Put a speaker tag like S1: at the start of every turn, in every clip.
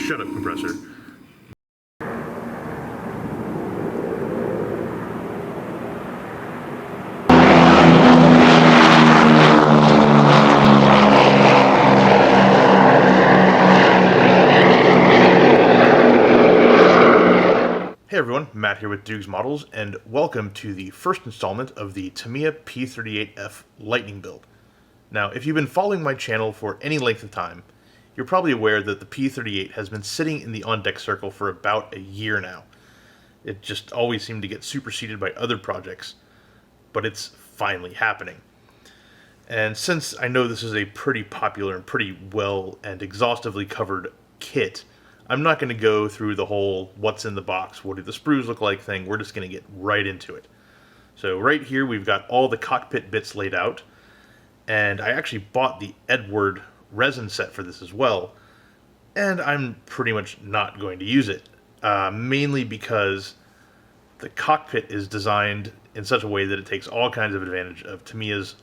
S1: Shut up, compressor. Hey everyone, Matt here with Dukes Models, and welcome to the first installment of the Tamiya P-38F Lightning build. Now, if you've been following my channel for any length of time, you're probably aware that the P-38 has been sitting in the on-deck circle for about a year now. It just always seemed to get superseded by other projects, but it's finally happening. And since I know this is a pretty popular and pretty well and exhaustively covered kit, I'm not going to go through the whole what's in the box, what do the sprues look like thing. We're just going to get right into it. So right here we've got all the cockpit bits laid out, and I actually bought the Edward resin set for this as well, and I'm pretty much not going to use it, mainly because the cockpit is designed in such a way that it takes all kinds of advantage of Tamiya's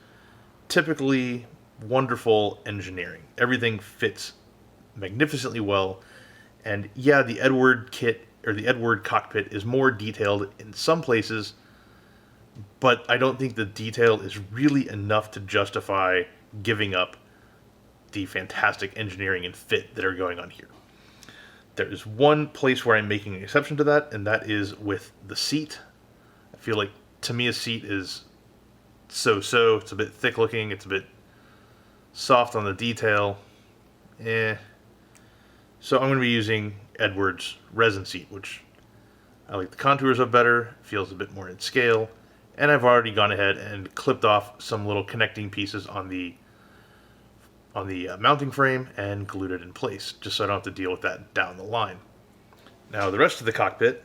S1: typically wonderful engineering. Everything fits magnificently well. And yeah, the Edward kit, or the Edward cockpit, is more detailed in some places, but I don't think the detail is really enough to justify giving up the fantastic engineering and fit that are going on here. There is one place where I'm making an exception to that, and that is with the seat. I feel like Tamiya's seat is so-so. It's a bit thick looking, it's a bit soft on the detail. So I'm going to be using Edward's resin seat, which I like the contours of better, feels a bit more in scale, and I've already gone ahead and clipped off some little connecting pieces on the mounting frame and glued it in place, just so I don't have to deal with that down the line. Now the rest of the cockpit,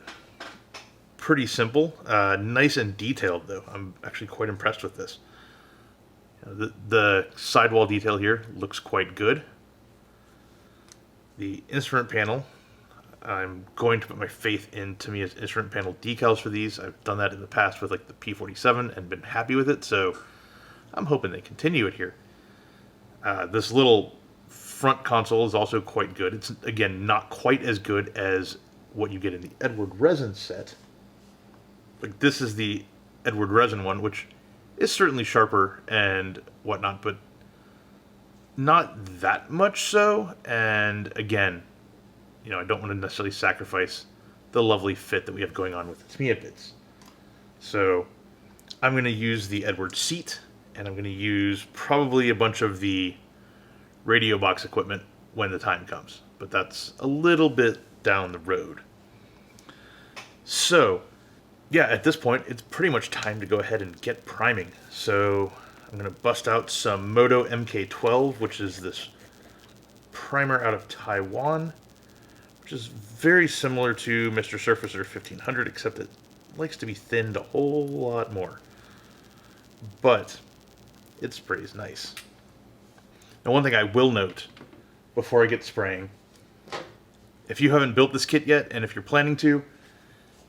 S1: pretty simple, nice and detailed though. I'm actually quite impressed with this. The sidewall detail here looks quite good. The instrument panel, I'm going to put my faith in Tamiya's instrument panel decals for these. I've done that in the past with like the P-47 and been happy with it, so I'm hoping they continue it here. This little front console is also quite good. It's, again, not quite as good as what you get in the Edward resin set. Like, this is the Edward resin one, which is certainly sharper and whatnot, but not that much so. And again, you know, I don't want to necessarily sacrifice the lovely fit that we have going on with the Tamiya bits. So I'm going to use the Edward seat, and I'm going to use probably a bunch of the radio box equipment when the time comes, but that's a little bit down the road. So yeah, at this point it's pretty much time to go ahead and get priming. So I'm going to bust out some Moto MK12, which is this primer out of Taiwan, which is very similar to Mr. Surfacer 1500, except it likes to be thinned a whole lot more. But it sprays nice. Now, one thing I will note before I get spraying, if you haven't built this kit yet, and if you're planning to,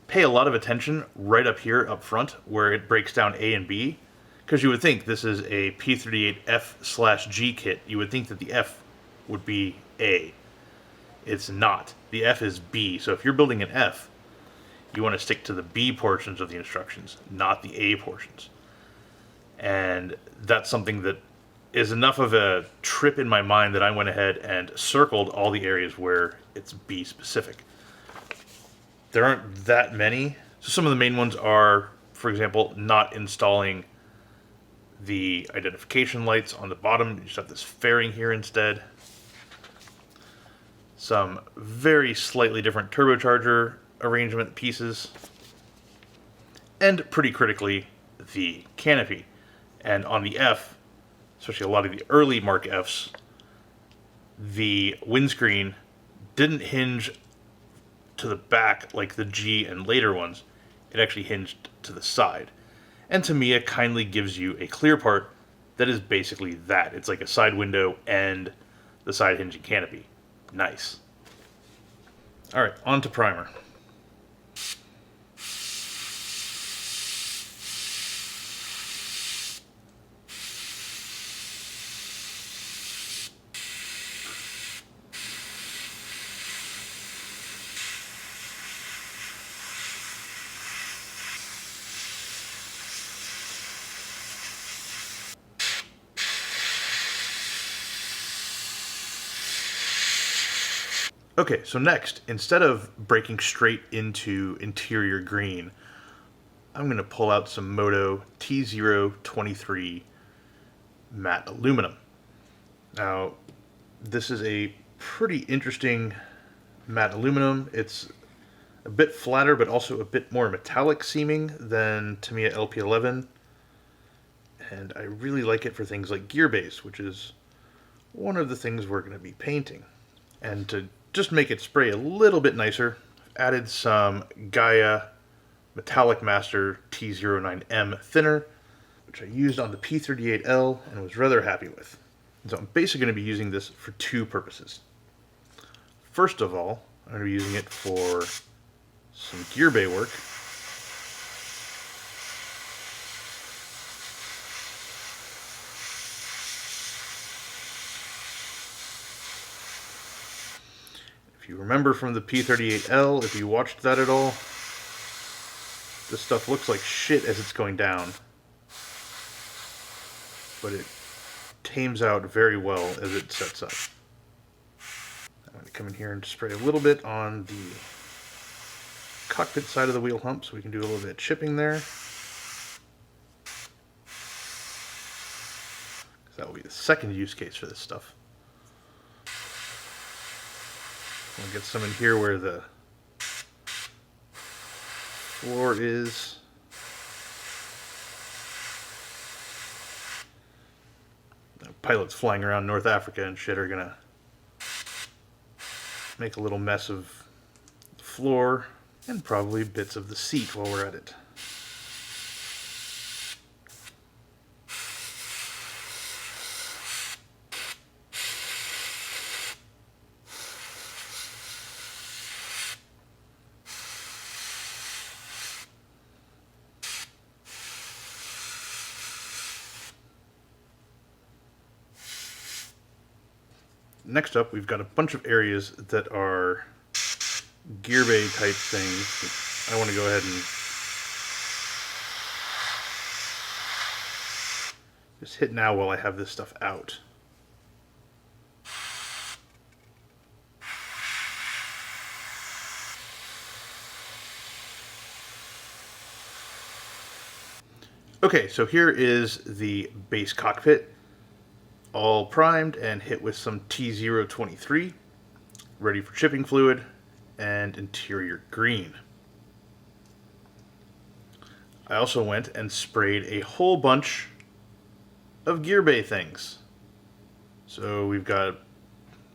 S1: pay a lot of attention right up here up front where it breaks down A and B. Because you would think this is a P-38F/G kit. You would think that the F would be A. It's not. The F is B. So if you're building an F, you want to stick to the B portions of the instructions, not the A portions. And that's something that is enough of a trip in my mind that I went ahead and circled all the areas where it's B specific. There aren't that many. So some of the main ones are, for example, not installing the identification lights on the bottom. You just have this fairing here instead. Some very slightly different turbocharger arrangement pieces. And pretty critically, the canopy. And on the F, especially a lot of the early Mark Fs, the windscreen didn't hinge to the back like the G and later ones. It actually hinged to the side. And Tamiya kindly gives you a clear part that is basically that. It's like a side window and the side hinging canopy. Nice. Alright, on to primer. Okay, so next, instead of breaking straight into interior green, I'm going to pull out some Moto T023 matte aluminum. Now, this is a pretty interesting matte aluminum. It's a bit flatter, but also a bit more metallic seeming than Tamiya LP11. And I really like it for things like gear base, which is one of the things we're going to be painting. And to just make it spray a little bit nicer, I've added some Gaia Metallic Master T09M thinner, which I used on the P-38L and was rather happy with. And so I'm basically going to be using this for two purposes. First of all, I'm going to be using it for some gear bay work. If you remember from the P-38L, if you watched that at all, this stuff looks like shit as it's going down, but it tames out very well as it sets up. I'm going to come in here and spray a little bit on the cockpit side of the wheel hump so we can do a little bit of chipping there. That will be the second use case for this stuff. We'll get some in here where the floor is. Pilots flying around North Africa and shit are gonna make a little mess of the floor and probably bits of the seat while we're at it. Next up, we've got a bunch of areas that are gear bay type things that I want to go ahead and just hit now while I have this stuff out. Okay, so here is the base cockpit, all primed and hit with some T023, ready for chipping fluid and interior green. I also went and sprayed a whole bunch of gear bay things. So we've got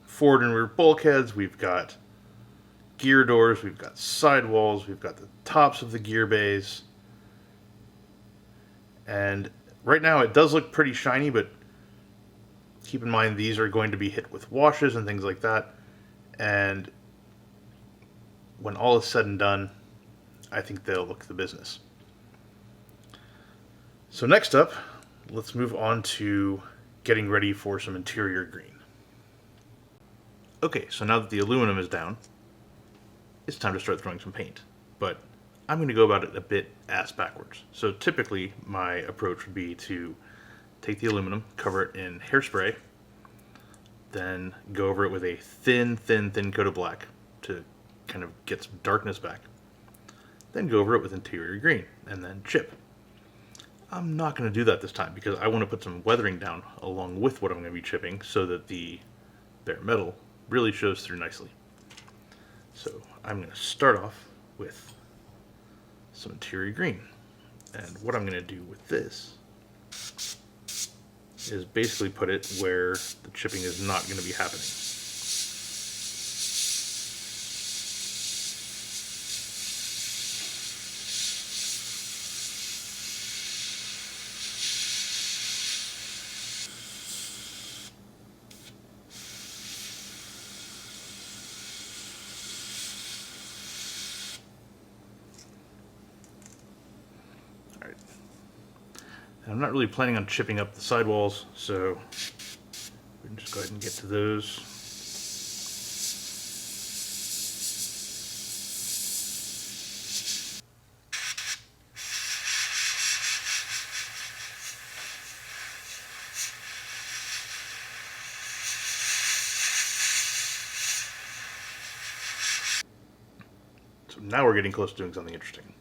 S1: forward and rear bulkheads, we've got gear doors, we've got sidewalls, we've got the tops of the gear bays. And right now it does look pretty shiny, but keep in mind these are going to be hit with washes and things like that. And when all is said and done, I think they'll look the business. So next up, let's move on to getting ready for some interior green. Okay, so now that the aluminum is down, it's time to start throwing some paint. But I'm going to go about it a bit ass backwards. So typically my approach would be to take the aluminum, cover it in hairspray, then go over it with a thin coat of black to kind of get some darkness back. Then go over it with interior green, and then chip. I'm not going to do that this time because I want to put some weathering down along with what I'm going to be chipping so that the bare metal really shows through nicely. So I'm going to start off with some interior green. And what I'm going to do with this is basically put it where the chipping is not going to be happening. And I'm not really planning on chipping up the sidewalls, so we can just go ahead and get to those. now we're getting close to doing something interesting.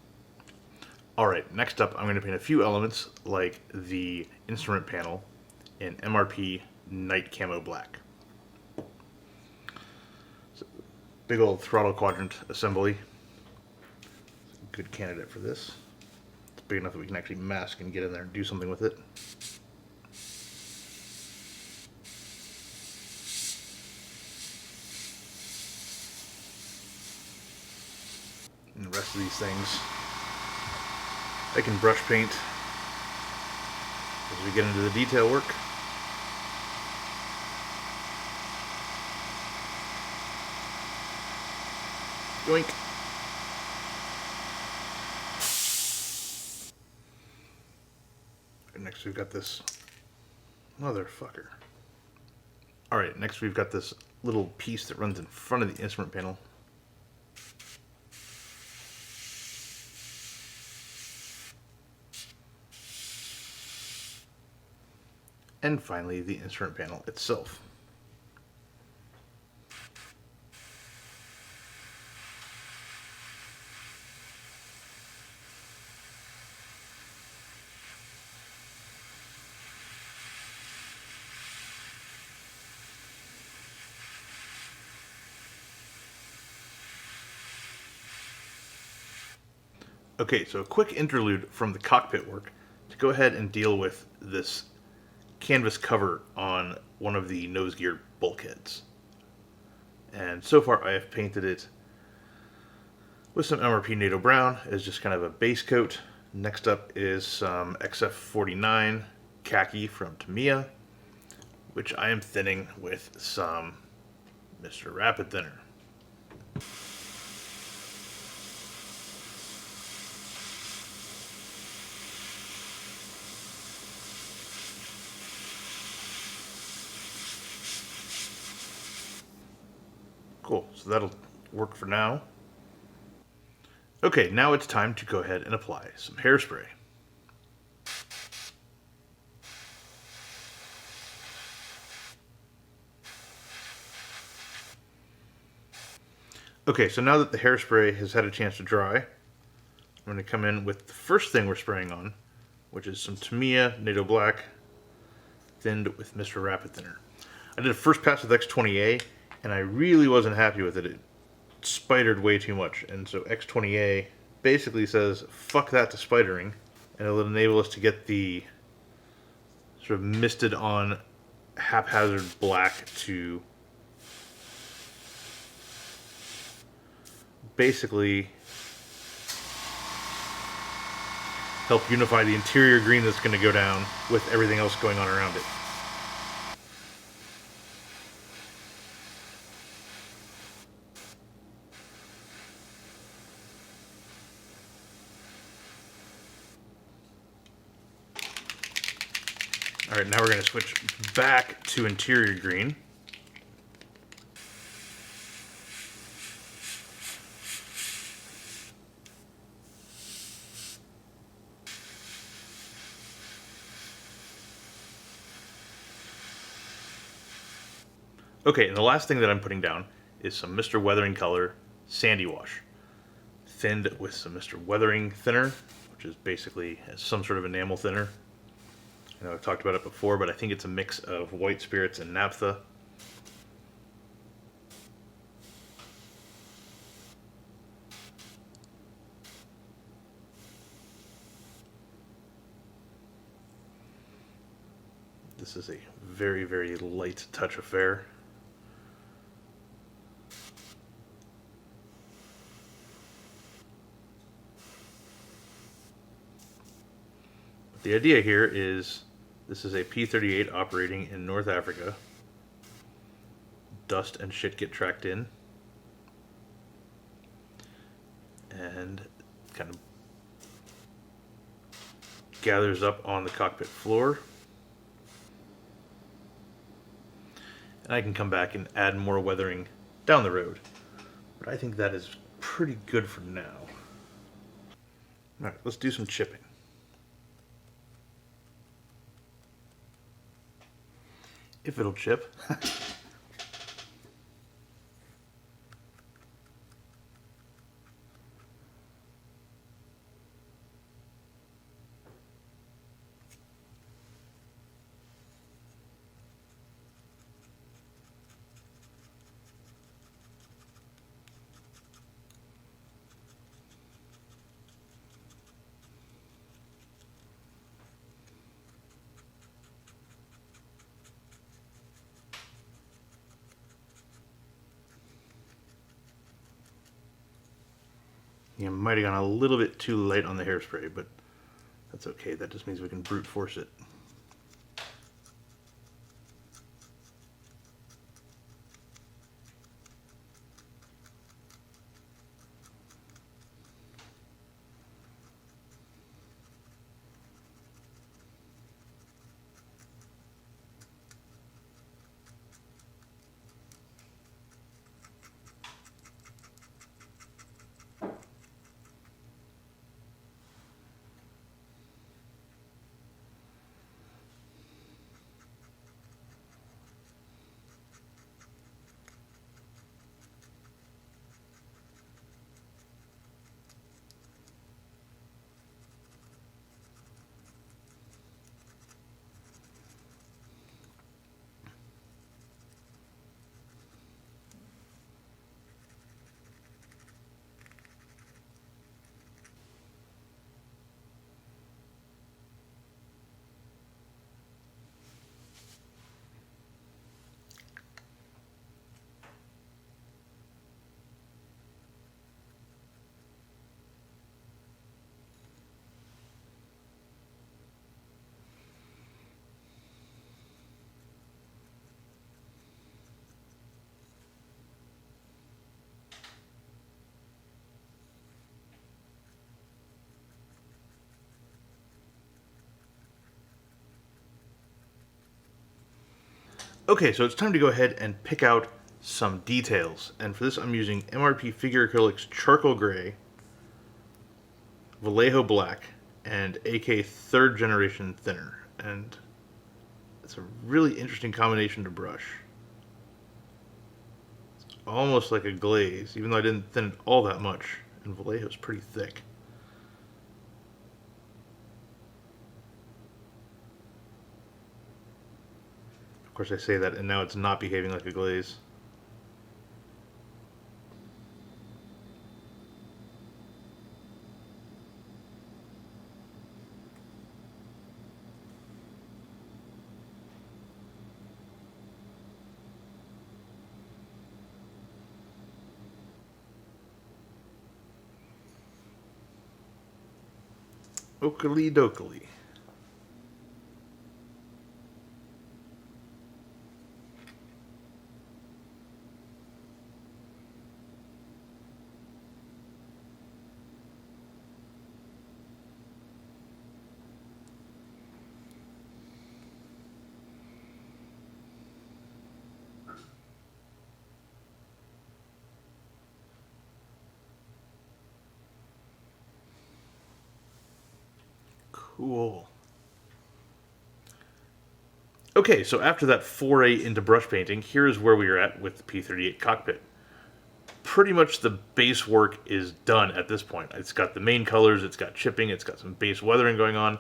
S1: Alright, next up I'm going to paint a few elements like the instrument panel in MRP Night Camo Black. So, big old throttle quadrant assembly. Good candidate for this. It's big enough that we can actually mask and get in there and do something with it. And the rest of these things I can brush paint as we get into the detail work. Yoink. And next we've got this motherfucker. Alright, next we've got this little piece that runs in front of the instrument panel. And finally, the instrument panel itself. Okay, so a quick interlude from the cockpit work to go ahead and deal with this canvas cover on one of the nose gear bulkheads. And so far I have painted it with some MRP Nato Brown as just kind of a base coat. Next up is some XF49 khaki from Tamiya, which I am thinning with some Mr. Rapid Thinner. Cool, so that'll work for now. Okay, now it's time to go ahead and apply some hairspray. Okay, so now that the hairspray has had a chance to dry, I'm going to come in with the first thing we're spraying on, which is some Tamiya Nato Black thinned with Mr. Rapid Thinner. I did a first pass with X20A, and I really wasn't happy with it. It spidered way too much, and so X20A basically says fuck that to spidering, and it'll enable us to get the sort of misted on haphazard black to basically help unify the interior green that's going to go down with everything else going on around it. Alright, now we're going to switch back to interior green. Okay, and the last thing that I'm putting down is some Mr. Weathering Color Sandy Wash, thinned with some Mr. Weathering Thinner, which is basically some sort of enamel thinner. I know I've talked about it before, but I think it's a mix of white spirits and naphtha. This is a very, very light touch affair. The idea here is this is a P-38 operating in North Africa. Dust and shit get tracked in. And kind of gathers up on the cockpit floor. And I can come back and add more weathering down the road. But I think that is pretty good for now. Alright, let's do some chipping. If it'll chip. You might have gone a little bit too light on the hairspray, but that's okay. That just means we can brute force it. Okay, so it's time to go ahead and pick out some details. And for this, I'm using MRP Figure Acrylics Charcoal Gray, Vallejo Black, and AK 3rd Generation Thinner. And it's a really interesting combination to brush. It's almost like a glaze, even though I didn't thin it all that much. And Vallejo's pretty thick. Of course, I say that, and now it's not behaving like a glaze. Oakley dokley. Cool. Okay, so after that foray into brush painting, here's where we are at with the P-38 Cockpit. Pretty much the base work is done at this point. It's got the main colors, it's got chipping, it's got some base weathering going on.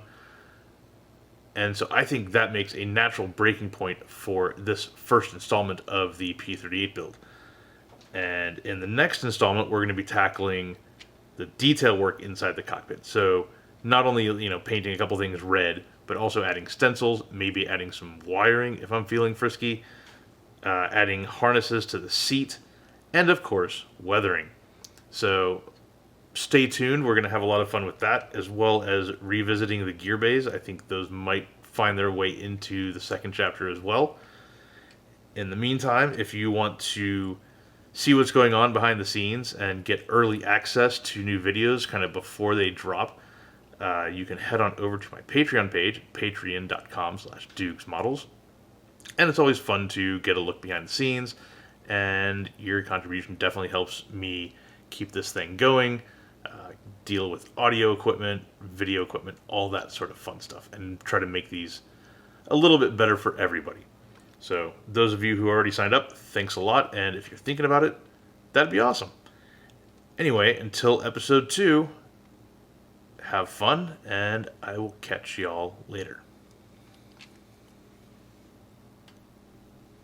S1: And so I think that makes a natural breaking point for this first installment of the P-38 build. And in the next installment, we're going to be tackling the detail work inside the cockpit. So not only, painting a couple things red, but also adding stencils, maybe adding some wiring if I'm feeling frisky, adding harnesses to the seat, and of course, weathering. So stay tuned. We're going to have a lot of fun with that, as well as revisiting the gear bays. I think those might find their way into the second chapter as well. In the meantime, if you want to see what's going on behind the scenes and get early access to new videos kind of before they drop, you can head on over to my Patreon page, patreon.com/DukesModels. And it's always fun to get a look behind the scenes, and your contribution definitely helps me keep this thing going, deal with audio equipment, video equipment, all that sort of fun stuff, and try to make these a little bit better for everybody. So those of you who already signed up, thanks a lot, and if you're thinking about it, that'd be awesome. Anyway, until episode 2, have fun, and I will catch y'all later.